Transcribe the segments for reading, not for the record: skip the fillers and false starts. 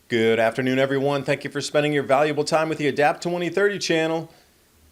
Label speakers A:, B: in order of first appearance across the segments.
A: Good afternoon, everyone. Thank you for spending your valuable time with the Adapt 2030 channel.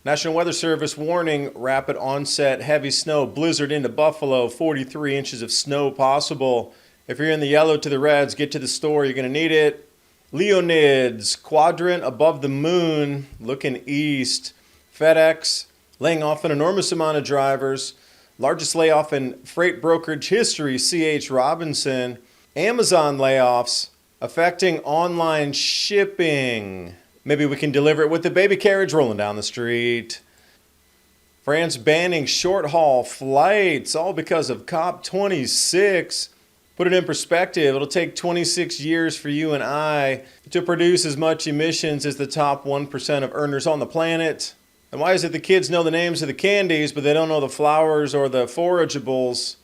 A: National Weather Service warning, rapid onset, heavy snow, blizzard into Buffalo, 43 inches of snow possible. If you're in the yellow to the reds, get to the store, you're going to need it. Leonid's quadrant above the moon, looking east. FedEx laying off an enormous amount of drivers. Largest layoff in freight brokerage history, C.H. Robinson. Amazon layoffs affecting online shipping. Maybe we can deliver it with the baby carriage rolling down the street. France banning short haul flights, all because of COP26. Put it in perspective, it'll take 26 years for you and I to produce as much emissions as the top 1% of earners on the planet. And why is it the kids know the names of the candies, but they don't know the flowers or the forageables?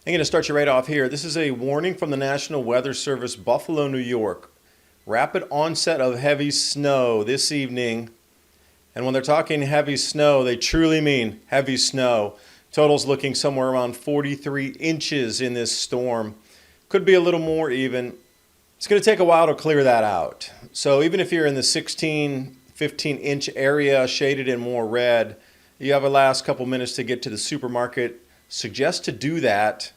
A: I'm going to start you right off here. This is a warning from the National Weather Service, Buffalo, New York. Rapid onset of heavy snow this evening. And when they're talking heavy snow, they truly mean heavy snow. Total's looking somewhere around 43 inches in this storm. Could be a little more even. It's going to take a while to clear that out. So even if you're in the 16, 15 inch area, shaded in more red, you have a last couple minutes to get to the supermarket. Suggest to do that.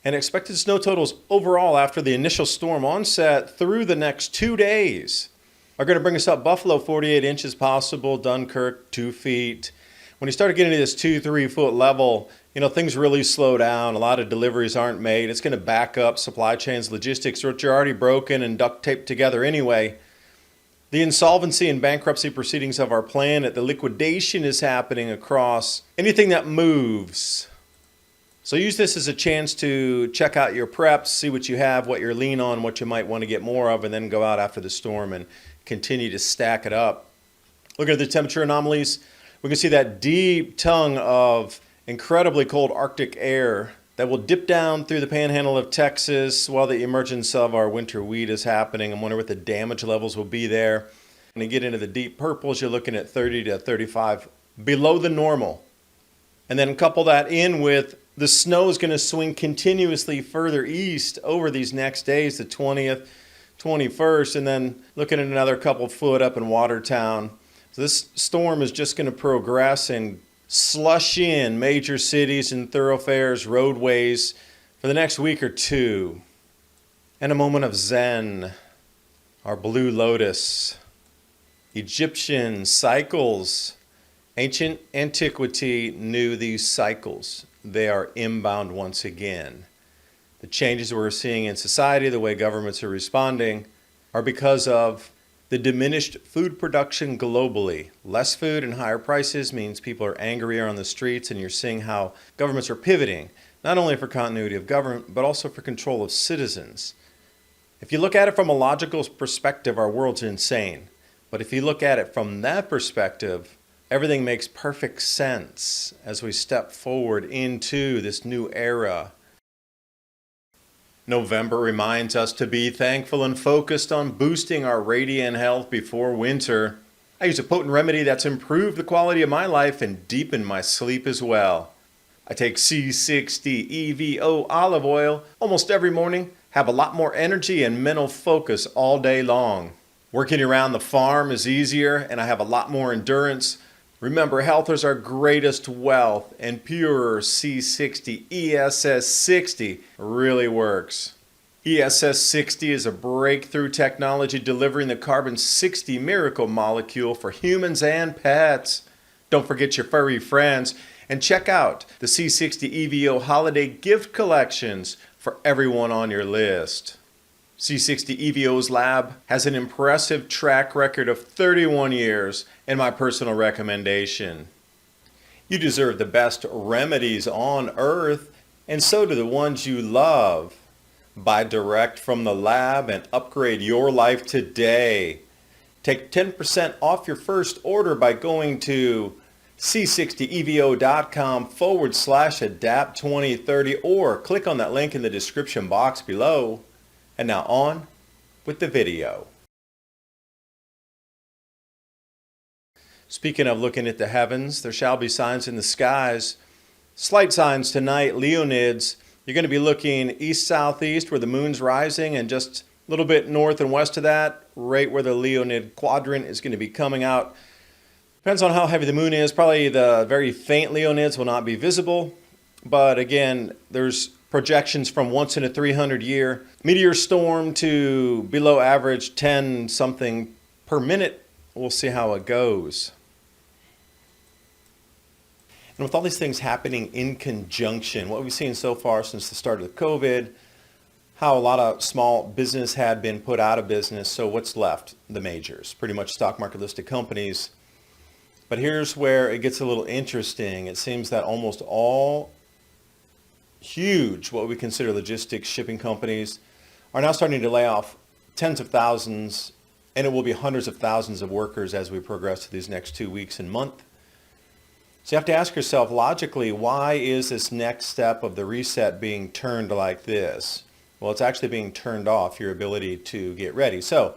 A: And expected snow totals overall after the initial storm onset through the next 2 days are going to bring us up. Buffalo, 48 inches possible. Dunkirk, 2 feet. When you start getting to this 2-3 foot level, things really slow down. A lot of deliveries aren't made. It's going to back up supply chains, logistics, which are already broken and duct taped together anyway. The insolvency and bankruptcy proceedings of our planet, the liquidation is happening across anything that moves. So use this as a chance to check out your preps, see what you have, what you're lean on, what you might want to get more of, and then go out after the storm and continue to stack it up. Looking at the temperature anomalies, we can see that deep tongue of incredibly cold Arctic air that will dip down through the panhandle of Texas while the emergence of our winter wheat is happening. I wonder what the damage levels will be there. When you get into the deep purples, you're looking at 30 to 35 below the normal. And then couple that in with the snow is going to swing continuously further east over these next days, the 20th, 21st, and then looking at another couple foot up in Watertown. So this storm is just going to progress and slush in major cities and thoroughfares, roadways for the next week or two. And a moment of Zen, our blue lotus, Egyptian cycles. Ancient antiquity knew these cycles. They are inbound once again. The changes we're seeing in society, the way governments are responding, are because of the diminished food production globally. Less food and higher prices means people are angrier on the streets, and you're seeing how governments are pivoting, not only for continuity of government, but also for control of citizens. If you look at it from a logical perspective, our world's insane. But if you look at it from that perspective, everything makes perfect sense as we step forward into this new era. November reminds us to be thankful and focused on boosting our radiant health before winter. I use a potent remedy that's improved the quality of my life and deepened my sleep as well. I take C60 EVO olive oil almost every morning, have a lot more energy and mental focus all day long. Working around the farm is easier and I have a lot more endurance. Remember, health is our greatest wealth, and pure C60 ESS60 really works. ESS60 is a breakthrough technology delivering the carbon-60 miracle molecule for humans and pets. Don't forget your furry friends, and check out the C60 EVO holiday gift collections for everyone on your list. C60 EVO's lab has an impressive track record of 31 years and my personal recommendation. You deserve the best remedies on earth, and so do the ones you love. Buy direct from the lab and upgrade your life today. Take 10% off your first order by going to c60evo.com/adapt2030 or click on that link in the description box below. And now on with the video. Speaking of looking at the heavens, there shall be signs in the skies. Slight signs tonight, Leonids. You're going to be looking east-southeast where the moon's rising, and just a little bit north and west of that, right where the Leonid quadrant is going to be coming out. Depends on how heavy the moon is. Probably the very faint Leonids will not be visible. But again, there's projections from once in a 300 year meteor storm to below average 10 something per minute. We'll see how it goes. And with all these things happening in conjunction, what we've seen so far since the start of COVID, how a lot of small business had been put out of business. So what's left? The majors, pretty much stock market listed companies. But here's where it gets a little interesting. It seems that almost all huge, what we consider logistics shipping companies, are now starting to lay off tens of thousands, and it will be hundreds of thousands of workers as we progress through these next 2 weeks and month. So you have to ask yourself logically, why is this next step of the reset being turned like this? Well, it's actually being turned off, your ability to get ready. So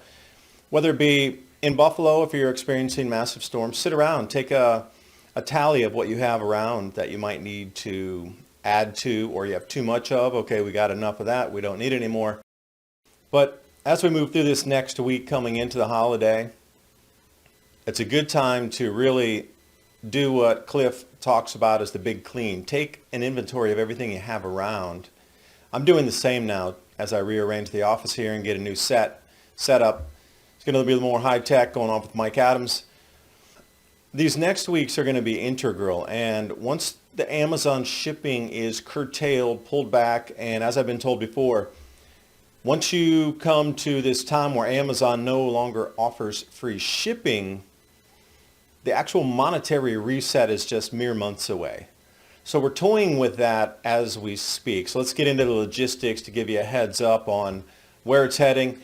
A: whether it be in Buffalo, if you're experiencing massive storms, sit around, take a tally of what you have around that you might need to add to, or you have too much of. Okay, we got enough of that, we don't need it anymore. But as we move through this next week coming into the holiday, it's a good time to really do what Cliff talks about as the big clean. Take an inventory of everything you have around. I'm doing the same now as I rearrange the office here and get a new setup. It's going to be a little more high tech going on with Mike Adams. These next weeks are going to be integral, and once the Amazon shipping is curtailed, pulled back, and as I've been told before, once you come to this time where Amazon no longer offers free shipping, the actual monetary reset is just mere months away. So we're toying with that as we speak. So let's get into the logistics to give you a heads up on where it's heading.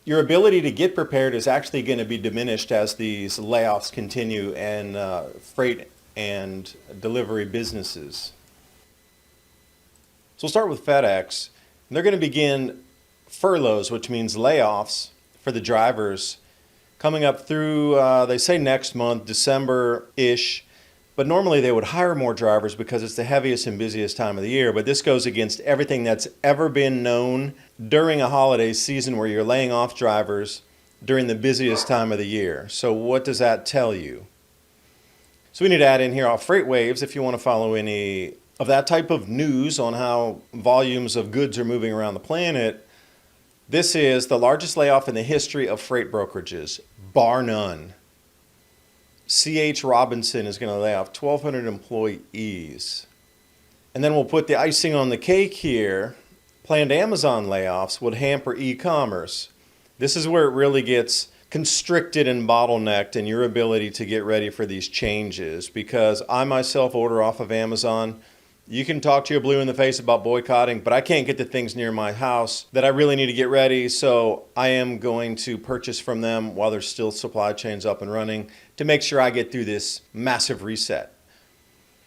A: Your ability to get prepared is actually going to be diminished as these layoffs continue and freight and delivery businesses. So we'll start with FedEx. They're going to begin furloughs, which means layoffs for the drivers coming up through, they say next month, December-ish. But normally they would hire more drivers because it's the heaviest and busiest time of the year. But this goes against everything that's ever been known during a holiday season where you're laying off drivers during the busiest time of the year. So what does that tell you? So we need to add in here our freight waves if you want to follow any of that type of news on how volumes of goods are moving around the planet. This is the largest layoff in the history of freight brokerages, bar none. C.H. Robinson is going to lay off 1,200 employees. And then we'll put the icing on the cake here. Planned Amazon layoffs would hamper e-commerce. This is where it really gets constricted and bottlenecked in your ability to get ready for these changes, because I myself order off of Amazon. You can talk to your blue in the face about boycotting, but I can't get the things near my house that I really need to get ready, so I am going to purchase from them while there's still supply chains up and running to make sure I get through this massive reset.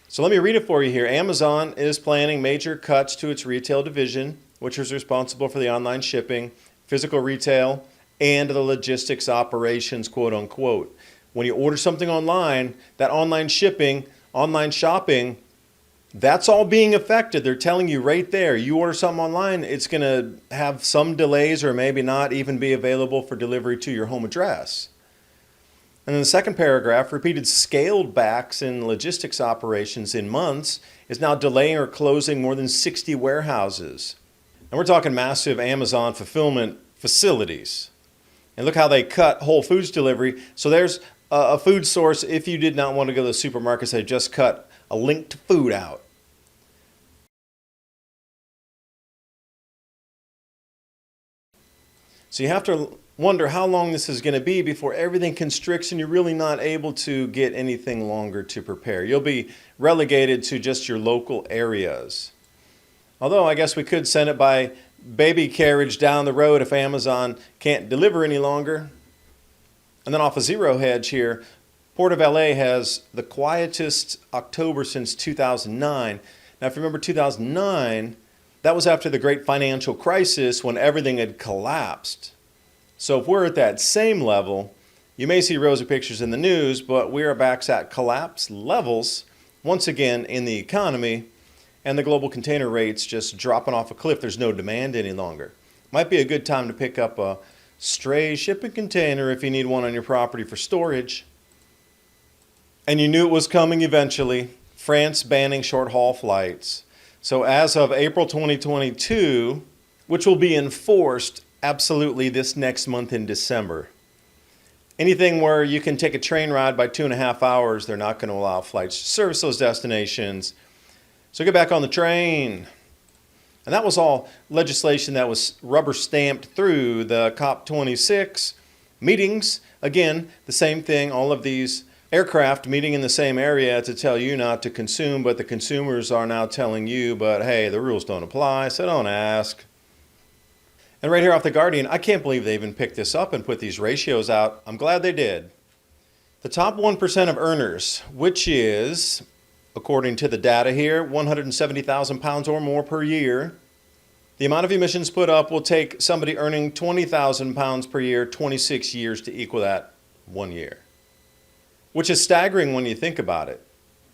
A: So let me read it for you here. Amazon is planning major cuts to its retail division, which is responsible for the online shipping, physical retail, and the logistics operations, quote unquote. When you order something online, that online shipping, online shopping, that's all being affected. They're telling you right there, you order something online, it's going to have some delays or maybe not even be available for delivery to your home address. And then the second paragraph, repeated scaled backs in logistics operations in months is now delaying or closing more than 60 warehouses. And we're talking massive Amazon fulfillment facilities. And look how they cut Whole Foods delivery. So there's a food source. If you did not want to go to the supermarkets, they just cut a link to food out. So you have to wonder how long this is going to be before everything constricts and you're really not able to get anything longer to prepare. You'll be relegated to just your local areas. Although I guess we could send it by baby carriage down the road if Amazon can't deliver any longer. And then off a zero hedge here, Port of LA has the quietest October since 2009. Now, if you remember 2009, that was after the great financial crisis when everything had collapsed. So if we're at that same level, You may see rosy pictures in the news, but we are back at collapse levels once again in the economy, and the global container rates just dropping off a cliff. There's no demand any longer. Might be a good time to pick up a stray shipping container if you need one on your property for storage. And you knew it was coming eventually. France banning short-haul flights. So as of April 2022, which will be enforced absolutely this next month in December, anything where you can take a train ride by 2.5 hours, they're not going to allow flights to service those destinations. So get back on the train. And that was all legislation that was rubber stamped through the COP26 meetings. Again, the same thing, all of these aircraft meeting in the same area to tell you not to consume, but the consumers are now telling you, but hey, the rules don't apply, so don't ask. And right here off The Guardian, I can't believe they even picked this up and put these ratios out. I'm glad they did. The top 1% of earners, which is, according to the data here, 170,000 pounds or more per year. The amount of emissions put up will take somebody earning 20,000 pounds per year, 26 years to equal that 1 year. Which is staggering when you think about it.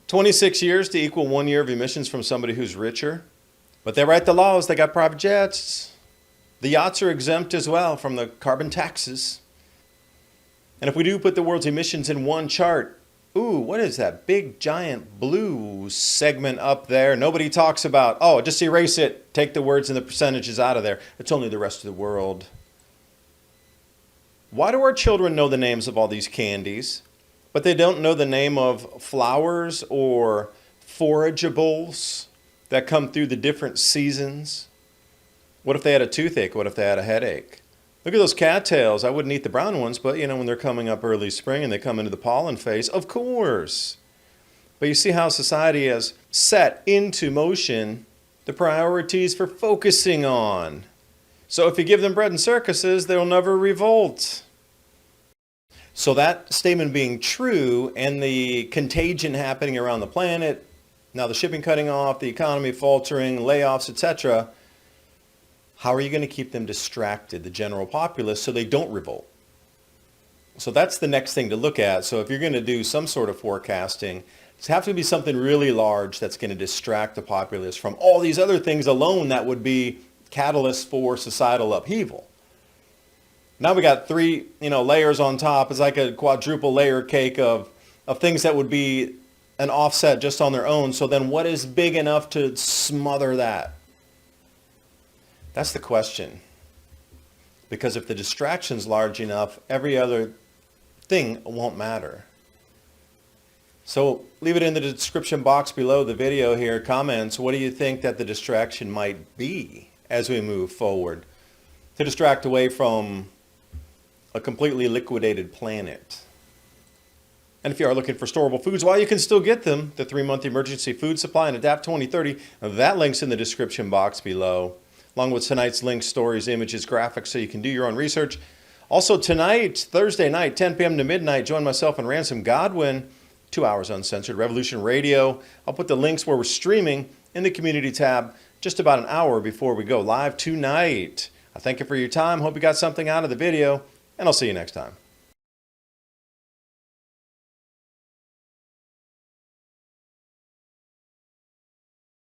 A: 26 years to equal 1 year of emissions from somebody who's richer. But they write the laws, they got private jets. The yachts are exempt as well from the carbon taxes. And if we do put the world's emissions in one chart, ooh, what is that big giant blue segment up there? Nobody talks about, oh, just erase it. Take the words and the percentages out of there. It's only the rest of the world. Why do our children know the names of all these candies, but they don't know the name of flowers or forageables that come through the different seasons? What if they had a toothache? What if they had a headache? Look at those cattails. I wouldn't eat the brown ones, but you know, when they're coming up early spring and they come into the pollen phase, of course. But you see how society has set into motion the priorities for focusing on. So if you give them bread and circuses, they'll never revolt. So that statement being true and the contagion happening around the planet, now the shipping cutting off, the economy faltering, layoffs, etc., how are you going to keep them distracted, the general populace, so they don't revolt? So that's the next thing to look at. So if you're going to do some sort of forecasting, it's have to be something really large that's going to distract the populace from all these other things alone that would be catalysts for societal upheaval. Now we got three, layers on top. It's like a quadruple layer cake of things that would be an offset just on their own. So then what is big enough to smother that? That's the question. Because if the distraction's large enough, every other thing won't matter. So leave it in the description box below the video here, comments. What do you think that the distraction might be as we move forward to distract away from a completely liquidated planet? And if you are looking for storable foods, while you can still get them, the 3-month emergency food supply and Adapt 2030, that link's in the description box below, along with tonight's links, stories, images, graphics, so you can do your own research. Also tonight, Thursday night, 10 p.m. to midnight, join myself and Ransom Godwin, 2 hours uncensored, Revolution Radio. I'll put the links where we're streaming in the community tab just about an hour before we go live tonight. I thank you for your time. Hope you got something out of the video, and I'll see you next time.